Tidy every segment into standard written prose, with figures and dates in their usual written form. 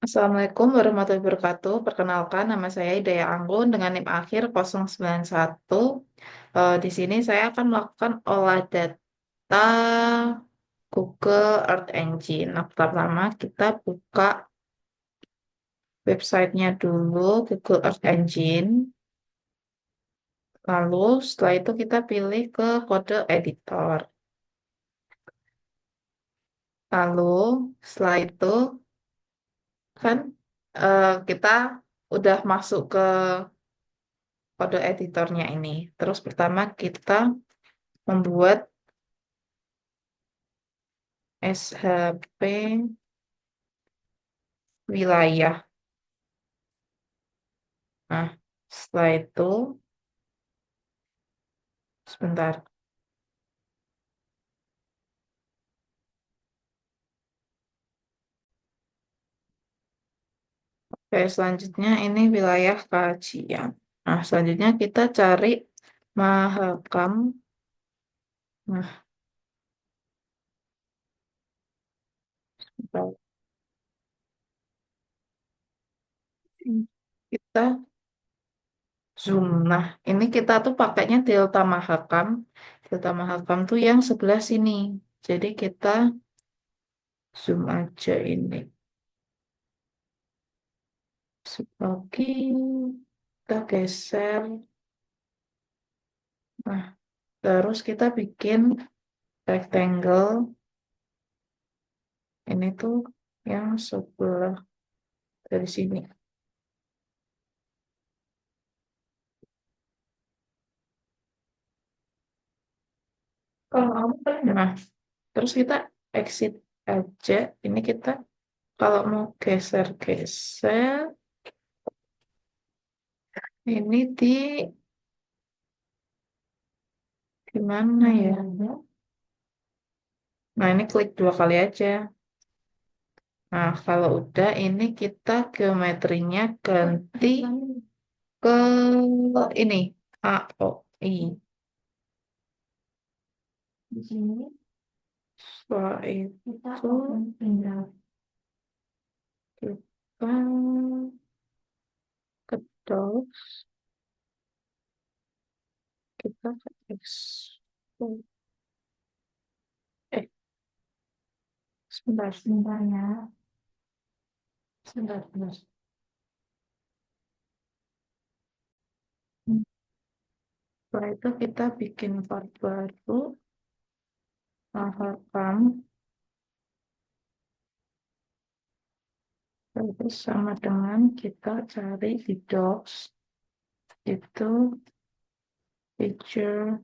Assalamualaikum warahmatullahi wabarakatuh. Perkenalkan, nama saya Hidayah Anggun dengan NIM akhir 091. Di sini saya akan melakukan olah data Google Earth Engine. Nah, pertama kita buka websitenya dulu, Google Earth Engine. Lalu setelah itu kita pilih ke kode editor. Lalu setelah itu kan kita udah masuk ke kode editornya ini. Terus pertama kita membuat SHP wilayah. Nah, setelah itu, sebentar. Oke, selanjutnya ini wilayah kajian. Nah, selanjutnya kita cari Mahakam. Nah, sebentar. Kita zoom. Nah, ini kita tuh pakainya Delta Mahakam. Delta Mahakam tuh yang sebelah sini. Jadi kita zoom aja ini. Sebagai kita geser. Nah, terus kita bikin rectangle. Ini tuh yang sebelah dari sini. Kalau kamu paling nah, terus kita exit aja. Ini kita kalau mau geser-geser, ini di mana ya? Nah, ini klik dua kali aja. Nah, kalau udah ini kita geometrinya ganti ke ini AOI. Di sini setelah itu kita kedok kita ekspor eh sebentar ya sebentar. Setelah itu kita bikin part baru paham terus sama dengan kita cari di docs itu feature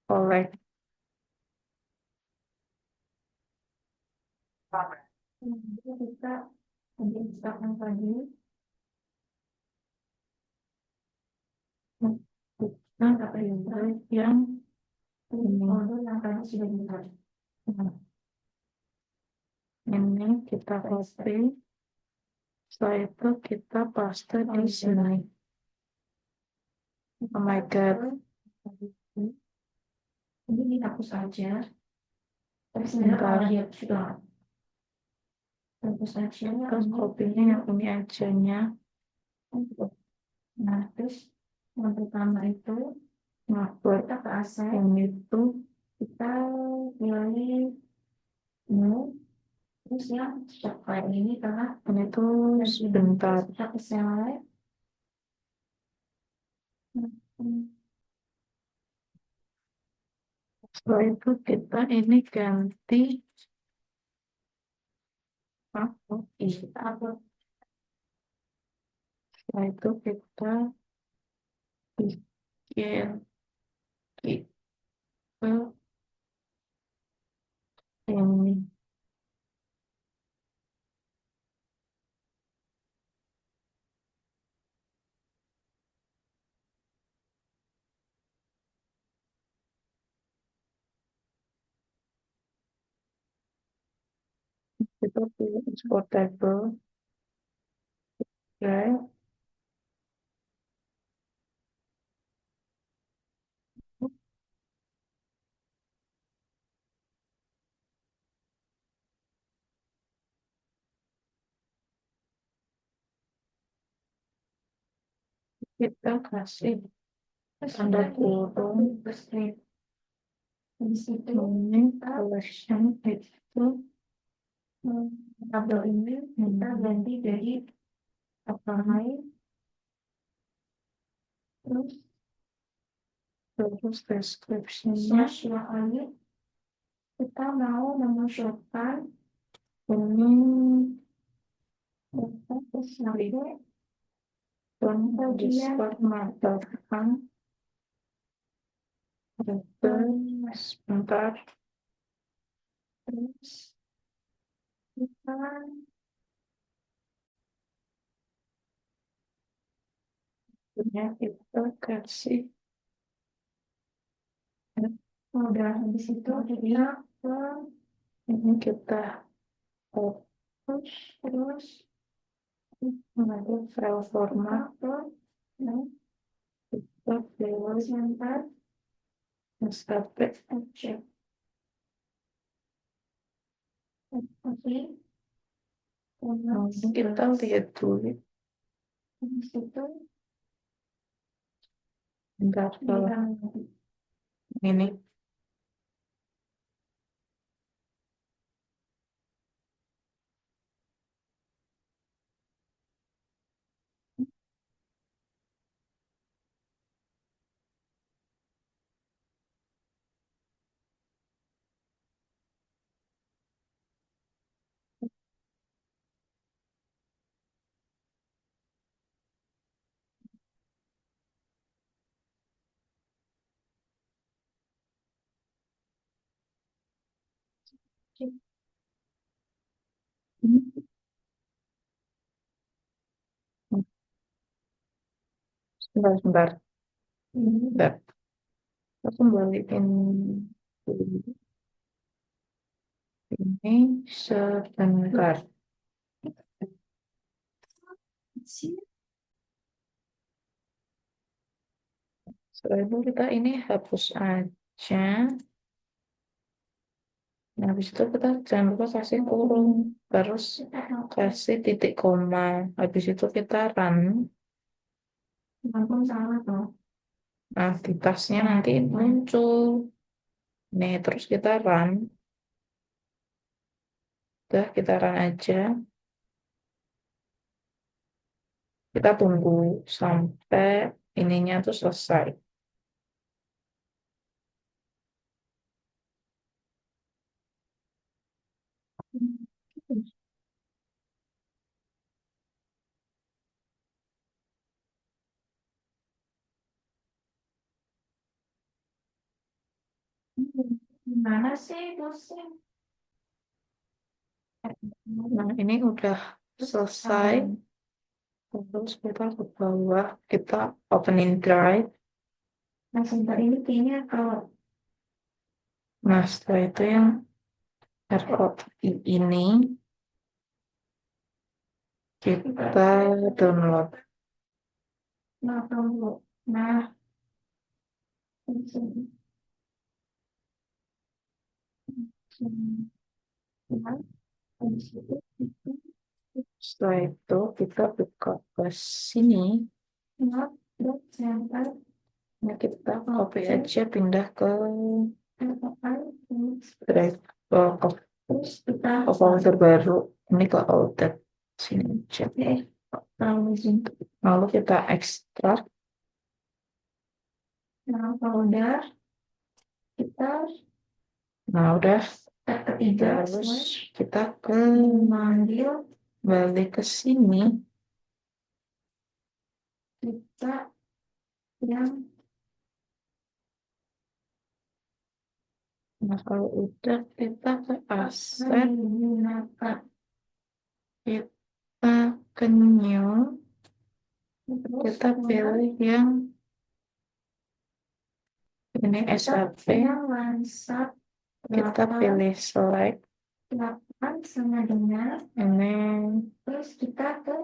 collect. Jadi kita misalkan tadi kita kata yang ini yang tadi sudah dilihat. Nah, ini kita copy. Setelah itu kita paste di sini. Oh my God. Ini dihapus saja. Terus sebentar lihat sudah. Hapus saja. Terus kopinya yang ini aja-nya. Nah, terus yang pertama itu, nah, buat kita ke aset. Yang itu kita pilih new. Terus yang coklat ini karena ini tuh sebentar. Kita ke select. Setelah itu kita ini ganti apa? Apa? Setelah itu kita bikin kita ini kita pilih exportable, ya. kita kasih tanda kurung Di situ ini collection itu tabel ini kita ganti dari apply, terus terus description-nya sosial ini kita mau memasukkan ini terus nanti dan bagian menggunakan sebentar terus kita punya kita kasih udah habis itu kita ke ini kita push terus ada file format ke kita pilih center SKP object. Oke, ini kita lihat dulu habis itu bentar kalau kita ini sebentar sebentar aku kembaliin dulu ini sebentar setelah itu kita ini hapus aja. Nah, habis itu kita jangan lupa kasih kurung, terus kasih titik koma. Habis itu kita run. langsung salah toh. Nah, di tasnya nanti muncul. Nih, terus kita run. Udah, kita run aja. Kita tunggu sampai ininya tuh selesai. Gimana sih dosen? Nah, ini udah selesai. Terus kita ke bawah, kita opening drive. Nah, sebentar ini kayaknya kalau Nah, setelah itu yang ROI ini kita download. nggak perlu. Nah, di sini. Nah, habis itu Setelah itu kita buka ke sini. not dot center Nah, kita copy aja pindah ke FFI drive terus kita ke folder baru. Ini ke folder sini aja. Lalu kita ekstrak. nah folder kita Nah, udah. ketiga Terus kita ke mengambil balik ke sini. kita yang Nah, kalau udah kita ke aset, menggunakan kita ke new, terus kita pilih yang ini SAP, yang lansat kita pilih select 8 sama dengan ini terus kita ke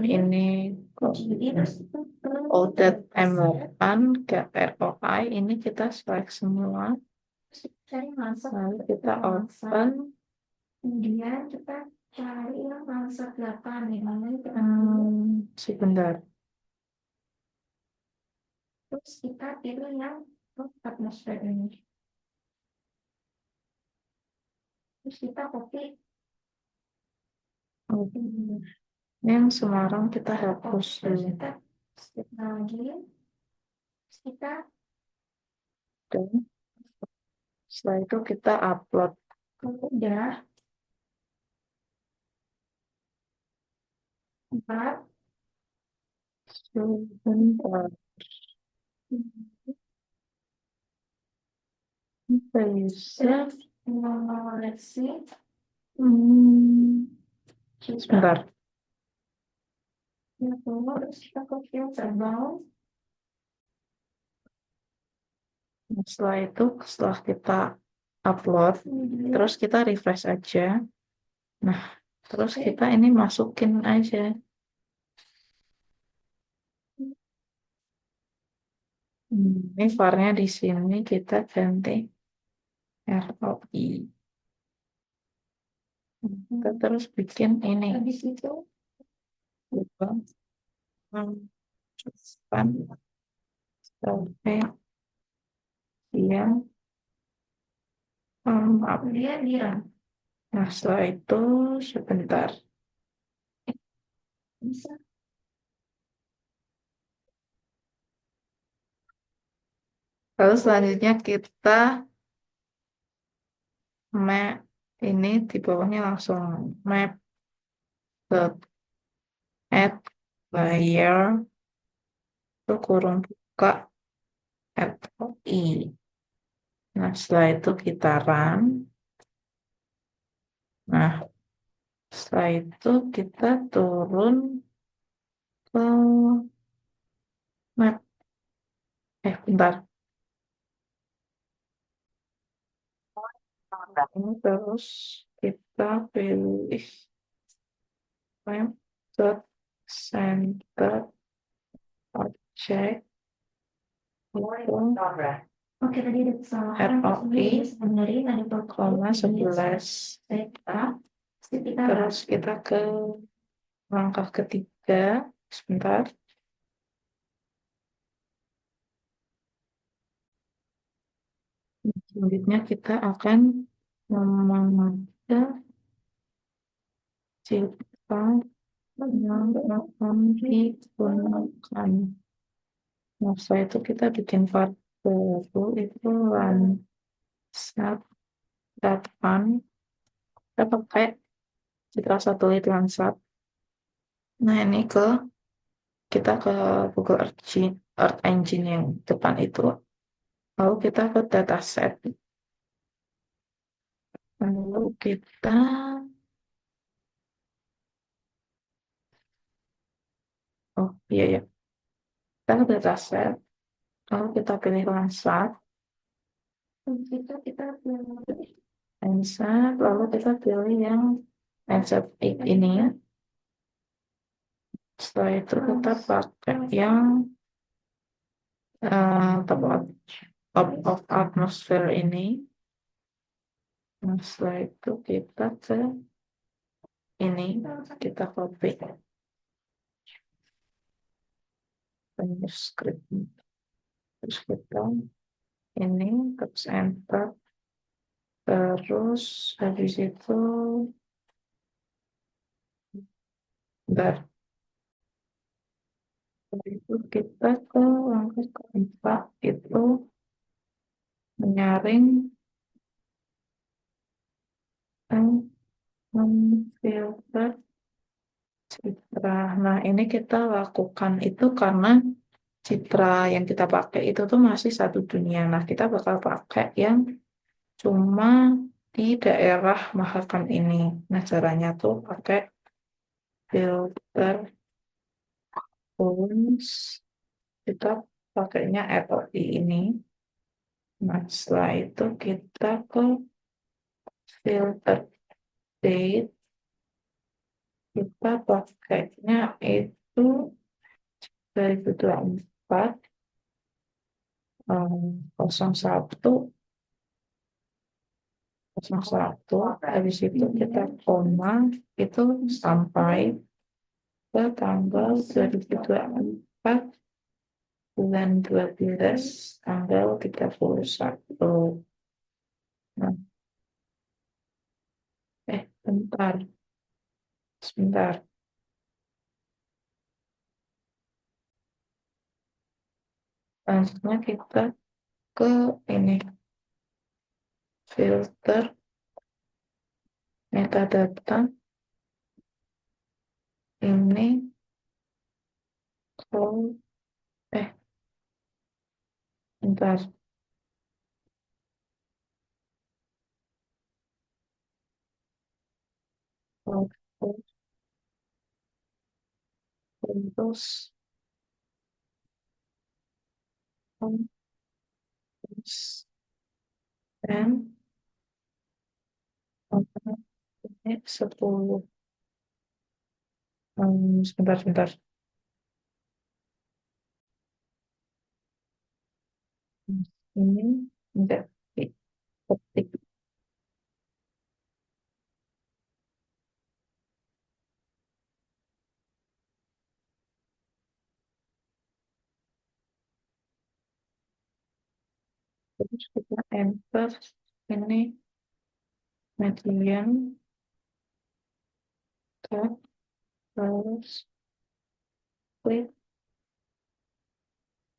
ini terus kita ke outlet M8 ke ROI ini kita select semua, cari lansat lalu kita open. kemudian kita cari yang lansat 8 di mana kita Sebentar Terus kita pilih yang atmosfer ini. Terus kita copy Ini yang Semarang kita hapus dulu. kita skip lagi. Terus kita Dan setelah itu kita upload. udah 4 Sebentar. Bisa. mengoreksi kita Sebentar. ya terus kita ke filter bawah. Setelah itu, setelah kita upload, terus kita refresh aja. Nah, terus kita ini masukin aja. Ini varnya di sini kita ganti ROI. Kita terus bikin ini. Habis itu Ubah. Cepat. Sampai dia dia direm. Nah, setelah itu sebentar. Bisa Lalu selanjutnya kita map ini di bawahnya langsung map ke add layer itu kurung buka ROI. Nah, setelah itu kita run. Nah, setelah itu kita turun ke map. Bentar. Ini terus kita pilih map dot center object. Oke, tadi ada kesalahan. ROI, Benerin ada koma 11. Terus kita ke langkah ketiga. Sebentar. Selanjutnya kita akan memakai cipta yang akan digunakan. Nah, setelah itu kita bikin part baru itu lansat.fun. Kita pakai citra satelit Landsat. Nah, ini kita ke Google Earth Engine yang depan itu. Lalu kita ke dataset. Lalu kita iya ya. Kita ke dataset. Lalu kita pilih Landsat. Kita pilih Landsat. Lalu kita pilih yang Landsat ini. Setelah itu kita pakai yang top of atmosphere ini. Nah, setelah itu kita ke ini, kita copy script. Terus kita ini, terus enter. Terus habis itu bentar. Itu kita ke langkah keempat itu menyaring dan memfilter citra. Nah, ini kita lakukan itu karena citra yang kita pakai itu tuh masih satu dunia. Nah, kita bakal pakai yang cuma di daerah Mahakam ini. Nah, caranya tuh pakai filter tones. Kita pakainya ROI ini. Nah, setelah itu kita ke filter date. Kita pakainya itu 2024 01 01. Habis itu kita koma itu sampai ke tanggal 2024 bulan 12 tanggal 31. Nah, bentar, sebentar. Langsungnya kita ke ini, filter metadata. Ini kalau, eh, bentar. Kalau terus, terus, dan ini 10. Sebentar, sebentar. Ini enggak diketik. Terus kita enter ini median tab, terus klik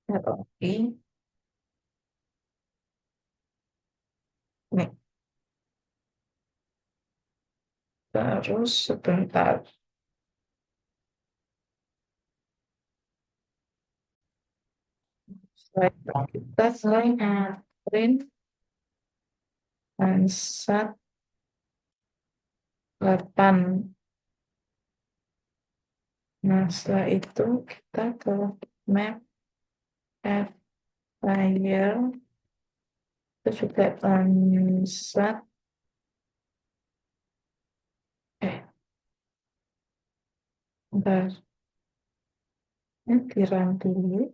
ROI. Nih, terus sebentar. Setelah kita print ansat 8. Nah, setelah itu kita ke map file, terus juga ansat, eh, bentar, ini tiram dulu.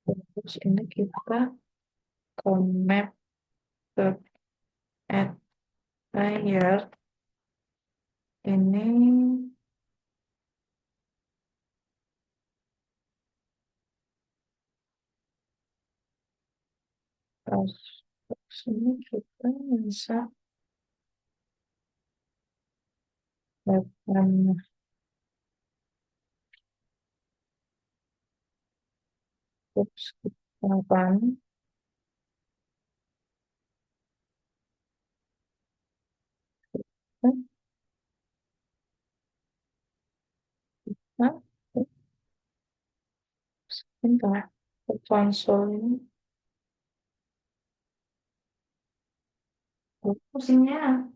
Terus ini kita ke map ke add layer. Ini pas sini kita bisa dapatkan, terus kita run. Nah, bentar, ke konsol ini. Pusingnya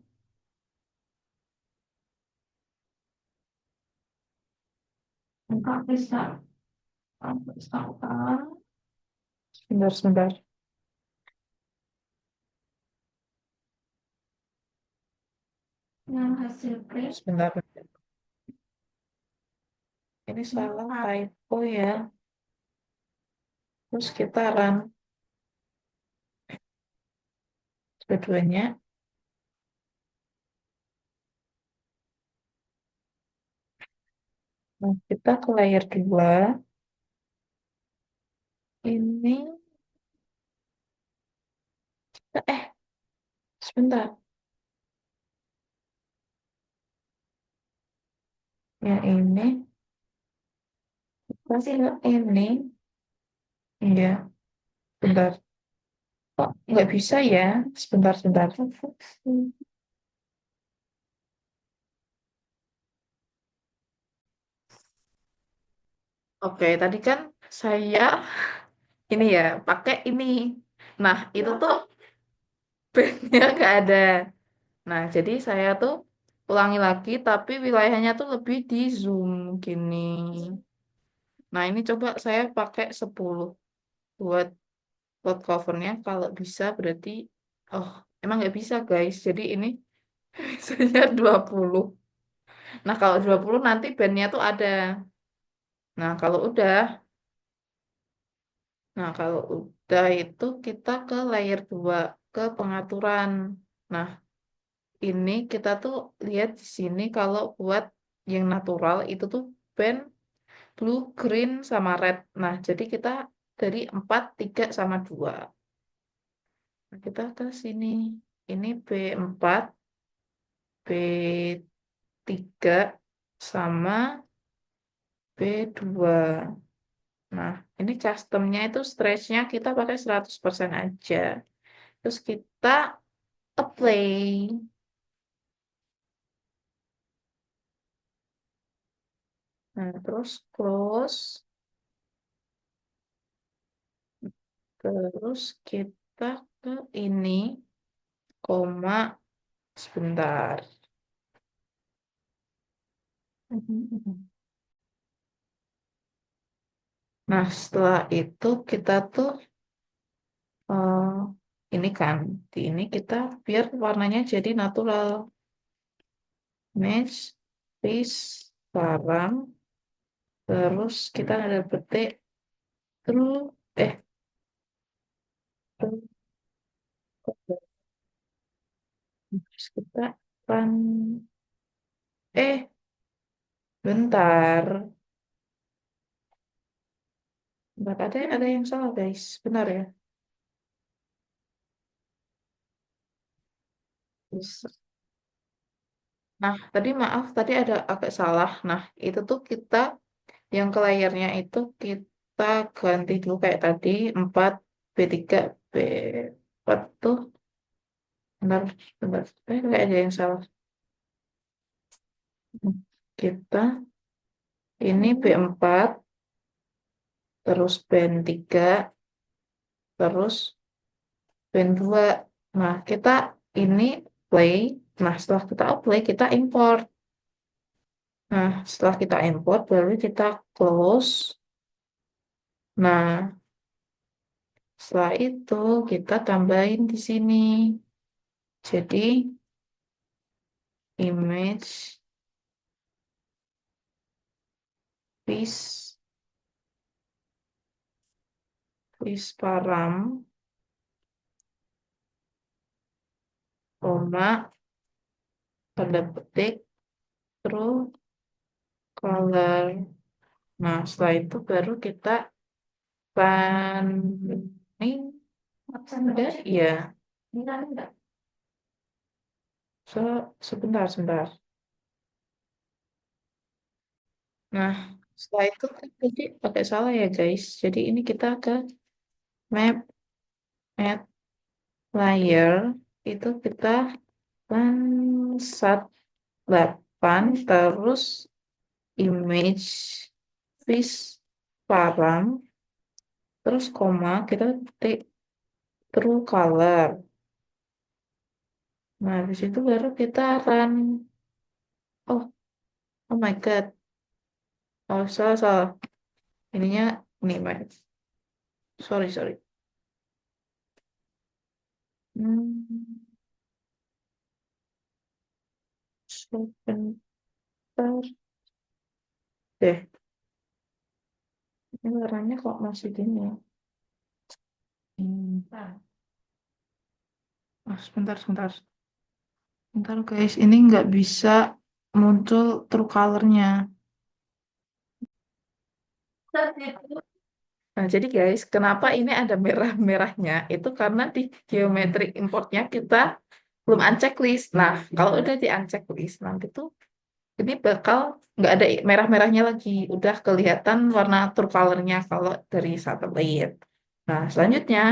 enggak bisa, enggak bisa kan? Sebentar, sebentar. Yang hasil print Sebentar. Ini salah typo ya. Terus kita run kedua-duanya. Nah, kita ke layer 2. Ini, eh, sebentar. Yang ini, masih ini. Iya, bentar. Kok nggak bisa ya? Sebentar, sebentar. Oke, tadi kan saya ini ya, pakai ini. Nah, itu tuh bandnya nggak ada. Nah, jadi saya tuh ulangi lagi, tapi wilayahnya tuh lebih di zoom gini. Nah, ini coba saya pakai 10 buat plot covernya. Kalau bisa berarti, oh, emang nggak bisa guys. Jadi ini misalnya 20. Nah, kalau 20 nanti bandnya tuh ada. Nah, kalau udah itu kita ke layer 2, ke pengaturan. Nah, ini kita tuh lihat di sini kalau buat yang natural itu tuh band blue, green, sama red. Nah, jadi kita dari 4, 3, sama 2. Nah, kita ke sini. Ini B4, B3, sama B2. Nah, ini customnya itu stretchnya kita pakai 100% aja. Terus kita apply. Nah, terus close. Terus kita ke ini, koma, sebentar. Nah, setelah itu kita tuh eh, ini kan, di ini kita biar warnanya jadi natural. Match, fish, barang, terus kita ada petik, terus terus kita akan eh bentar, bentar ada yang salah guys, benar ya. Bisa. Nah, tadi maaf, tadi ada agak salah. Nah, itu tuh kita yang ke layarnya itu kita ganti dulu kayak tadi 4 B3 B4 tuh bentar, bentar. Kayak ada yang salah. Kita ini B4 terus band 3 terus band 2. Nah, kita ini play. Nah, setelah kita play kita import. Nah, setelah kita import baru kita close. Nah, setelah itu kita tambahin di sini. Jadi image fish param, koma, tanda petik, true color. Nah, setelah itu baru kita banding. Udah, iya. Sebentar, sebentar. Nah, setelah itu kan tadi pakai salah ya guys. Jadi ini kita ke map, add layer. Itu kita lansat 8 terus image fish param terus koma kita ketik true color. Nah, habis itu baru kita run. Oh, oh my God. Oh, salah, salah. Ininya, nih, Mas. Sorry, sorry. Hmm, sebentar deh. Ini warnanya kok masih gini ya? Hmm. Sebentar, sebentar. Bentar, guys. Ini nggak bisa muncul true color-nya. Nah, jadi guys, kenapa ini ada merah-merahnya? Itu karena di geometrik importnya kita belum unchecklist. Nah, kalau udah di unchecklist, nanti tuh ini bakal nggak ada merah-merahnya lagi. Udah kelihatan warna true color-nya kalau dari satelit. Nah, selanjutnya,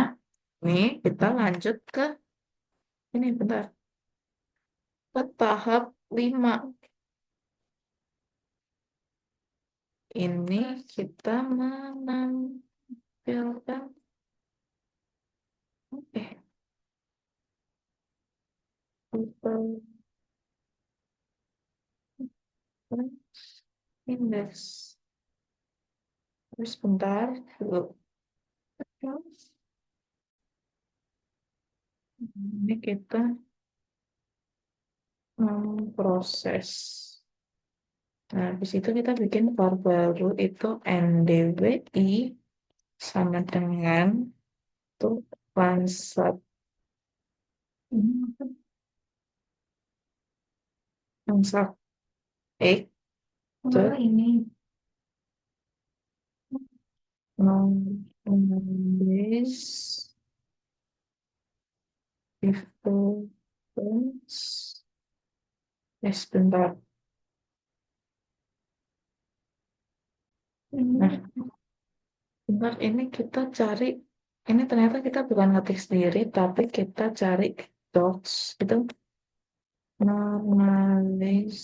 nih kita lanjut ke ini, bentar. Ke tahap 5. Ini kita menampilkan, eh, people index. Terus bentar, dulu. Ini kita memproses. Nah, habis itu kita bikin var baru itu ndwi sama dengan tuh lansat Transact X Oh, ini. non-English difference. Sebentar. Nah, Ini. bentar ini kita cari. Ini ternyata kita bukan ngetik sendiri, tapi kita cari docs itu normalis.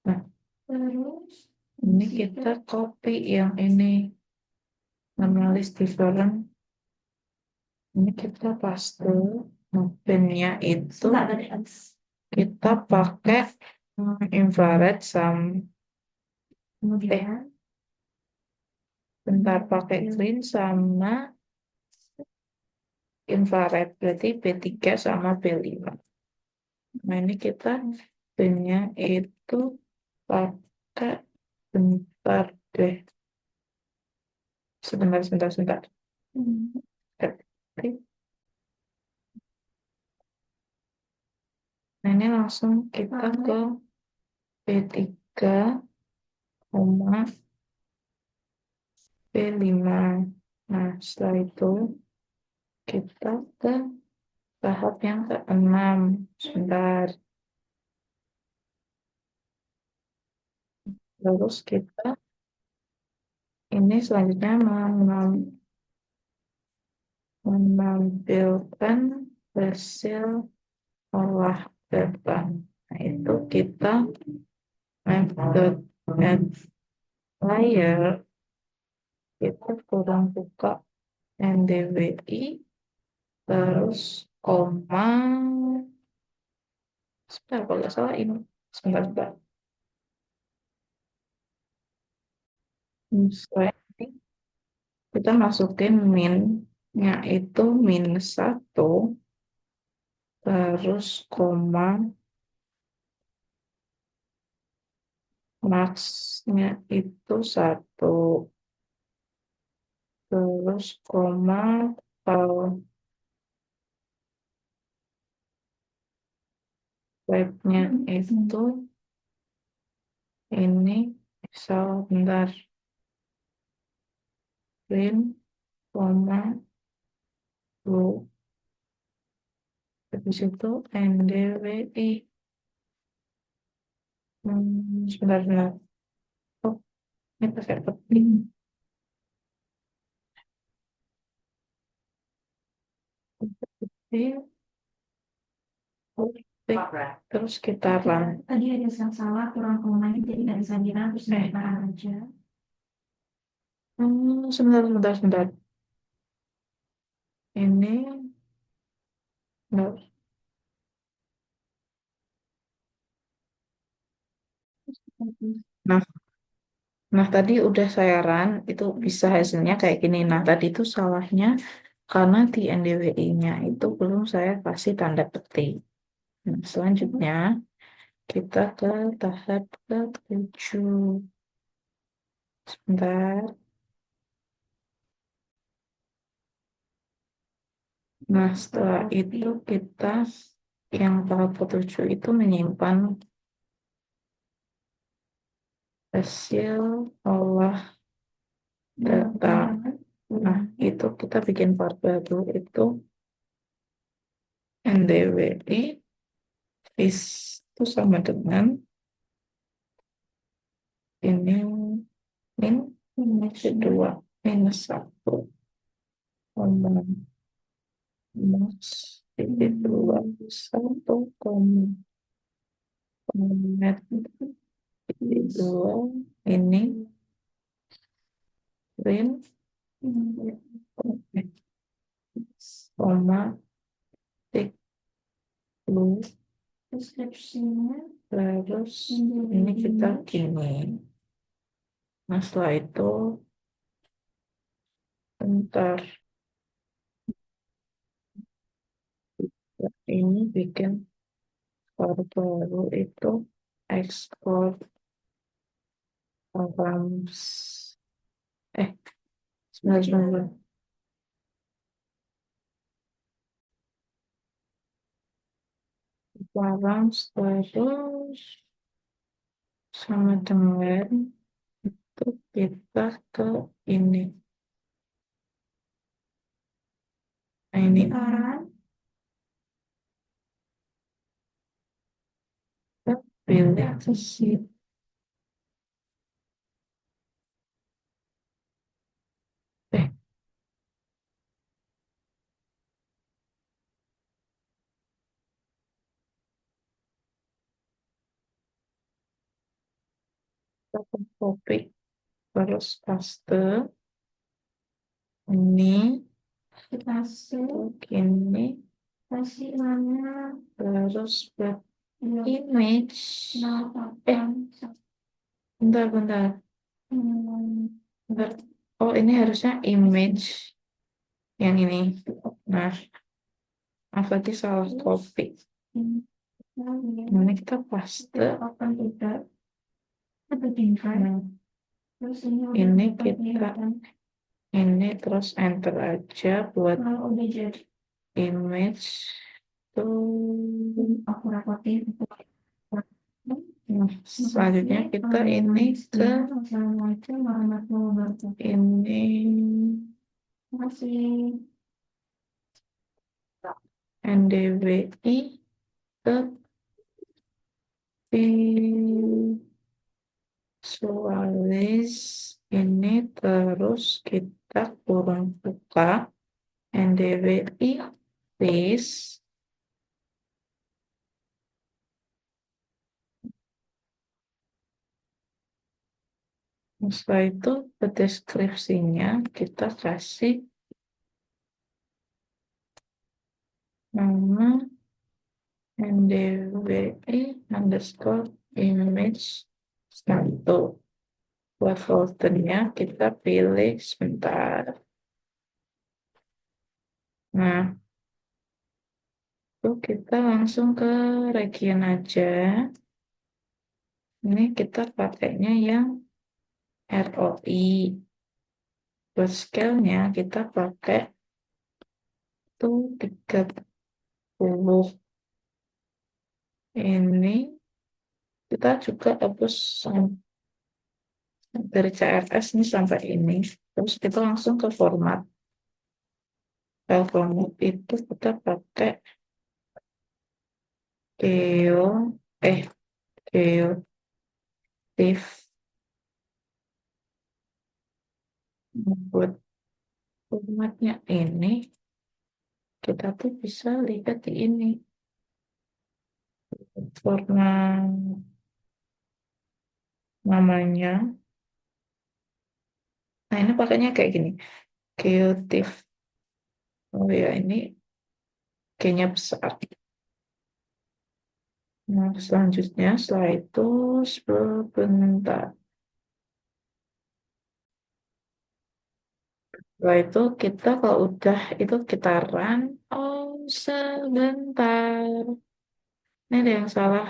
Nah, Terus. ini kita copy yang ini normalis different. Ini kita paste. Nah, pinnya itu Enggak ada X. kita pakai infrared sama Kemudian. bentar pakai green sama infrared berarti B3 sama B5. Nah ini kita pinnya itu pakai bentar deh. Sebentar. Hmm. Oke. Nah ini langsung kita ke B3 koma B5. Nah setelah itu kita ke tahap yang ke-6. Sebentar. Terus kita ini selanjutnya menampilkan hasil olah data. Nah, itu kita method add layer itu kurang buka NDWI terus koma sebentar kalau nggak salah ini sebentar. Setelah ini kita masukin min-nya itu -1 terus koma max-nya itu 1 terus koma kalau webnya itu ini sebentar print koma lu habis itu NDWI sebentar oh ini pakai petik petik petik terus kita run Tadi ada yang salah, kurang komanya, jadi nggak bisa dirang, terus ditahan aja. sebentar ini enggak. Nah, tadi udah saya run, itu bisa hasilnya kayak gini. Nah, tadi itu salahnya karena di NDWI-nya itu belum saya kasih tanda petik. Nah, selanjutnya kita ke tahap ke-7. Sebentar. Nah, setelah itu kita yang tahap ke-7 itu menyimpan hasil olah data. Nah, itu kita bikin part baru itu NDWI is itu sama dengan ini kedua -1 -2 1 -2 ini print koma tik lu Deskripsinya. terus ini kita gini. Nah setelah itu bentar ini bikin file baru itu export programs sebentar. Sekarang terus sama dengan itu kita ke ini. Nah, ini Sekarang kita pilih ke sini. Eh, kita ke topik terus paste ini dikasih begini kasih mana terus buat image. melakukan Bentar. Bentar. Oh, ini harusnya image yang ini. Nah, tadi salah topik. Ini kita paste. akan tidak kepentingan Nah, terus ini udah kita kelihatan ini terus enter aja buat kalau udah jadi image tuh. aku rapotin Nah, selanjutnya kita ini ke Assalamualaikum warahmatullahi wabarakatuh. ini Terima kasih. NDWI ke visualis ini terus kita kurang buka NDWI this. Setelah itu ke deskripsinya kita kasih nama NDWI underscore image 1. Buat foldernya kita pilih sebentar. Nah, itu kita langsung ke region aja. Ini kita pakainya yang ROI. Buat scale-nya kita pakai tuh 30. Ini kita juga hapus dari CSS ini sampai ini. Terus kita langsung ke format. File format itu kita pakai geo, geotiff. Buat formatnya ini kita tuh bisa lihat di ini format namanya. Nah, ini pakainya kayak gini, geotiff. Oh ya, ini kayaknya besar. Nah, selanjutnya setelah itu sebentar. Setelah itu kita kalau udah itu kita run. Oh, sebentar. Ini ada yang salah.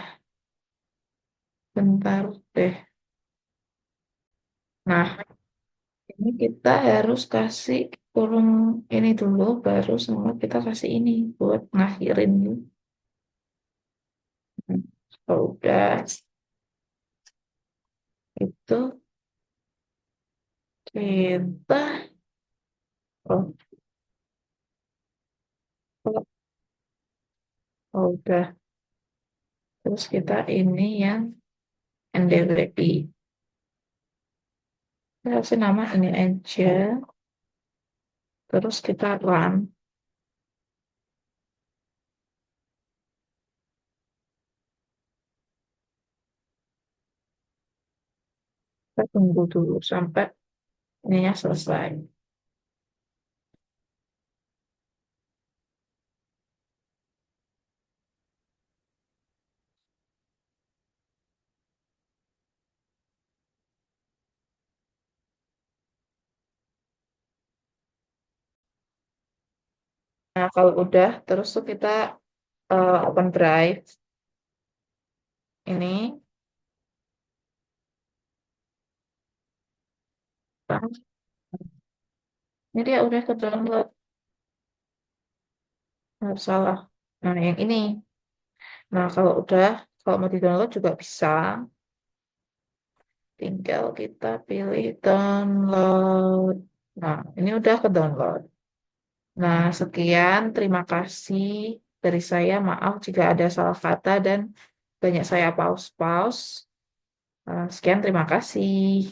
Bentar deh. Nah, ini kita harus kasih kurung ini dulu, baru sama kita kasih ini buat ngakhirin. Kalau udah itu kita oh, oh, udah terus kita ini yang NDWI. Kita kasih nama ini aja. Terus kita run. Kita tunggu dulu sampai ininya selesai. Nah, kalau udah, terus tuh kita open drive. Ini, ini dia udah ke download. Nggak salah. Nah, yang ini. Nah, kalau mau di-download juga bisa. Tinggal kita pilih download. Nah, ini udah ke download. Nah, sekian. Terima kasih dari saya. Maaf jika ada salah kata dan banyak saya pause-pause. Sekian, terima kasih.